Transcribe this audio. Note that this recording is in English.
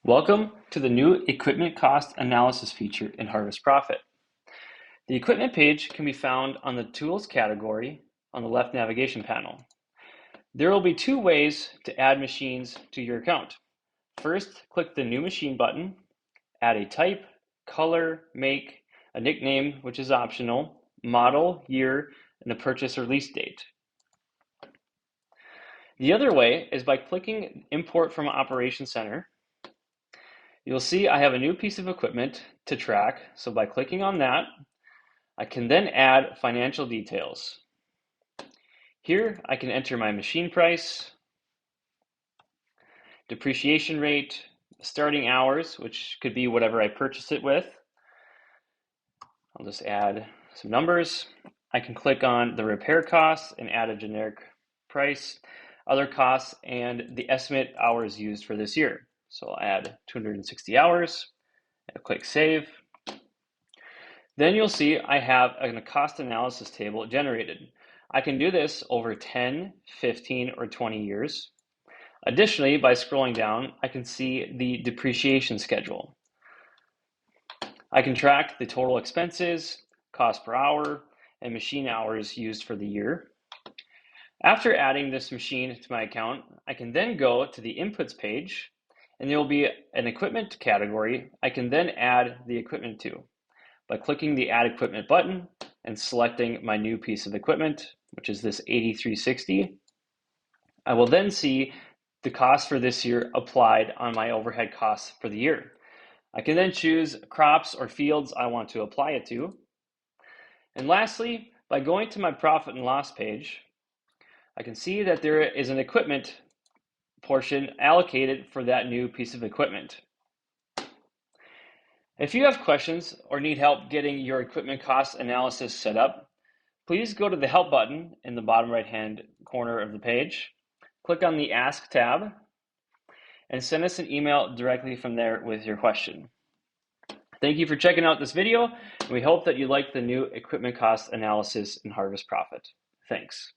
Welcome to the new Equipment Cost Analysis feature in Harvest Profit. The equipment page can be found on the Tools category on the left navigation panel. There will be two ways to add machines to your account. First, click the New Machine button, add a type, color, make, a nickname, which is optional, model, year, and a purchase or lease date. The other way is by clicking Import from Operations Center. You'll see I have a new piece of equipment to track, so by clicking on that, I can then add financial details. Here I can enter my machine price, depreciation rate, starting hours, which could be whatever I purchased it with. I'll just add some numbers. I can click on the repair costs and add a generic price, other costs, and the estimate hours used for this year. So I'll add 260 hours, and click Save. Then you'll see I have a cost analysis table generated. I can do this over 10, 15, or 20 years. Additionally, by scrolling down, I can see the depreciation schedule. I can track the total expenses, cost per hour, and machine hours used for the year. After adding this machine to my account, I can then go to the Inputs page, and there will be an equipment category I can then add the equipment to by clicking the Add Equipment button and selecting my new piece of equipment, which is this 8360. I will then see the cost for this year applied on my overhead costs for the year. I can then choose crops or fields I want to apply it to. And lastly, by going to my profit and loss page, I can see that there is an equipment portion allocated for that new piece of equipment. If you have questions or need help getting your equipment cost analysis set up, please go to the Help button in the bottom right-hand corner of the page, click on the Ask tab, and send us an email directly from there with your question. Thank you for checking out this video, and we hope that you like the new equipment cost analysis in Harvest Profit. Thanks.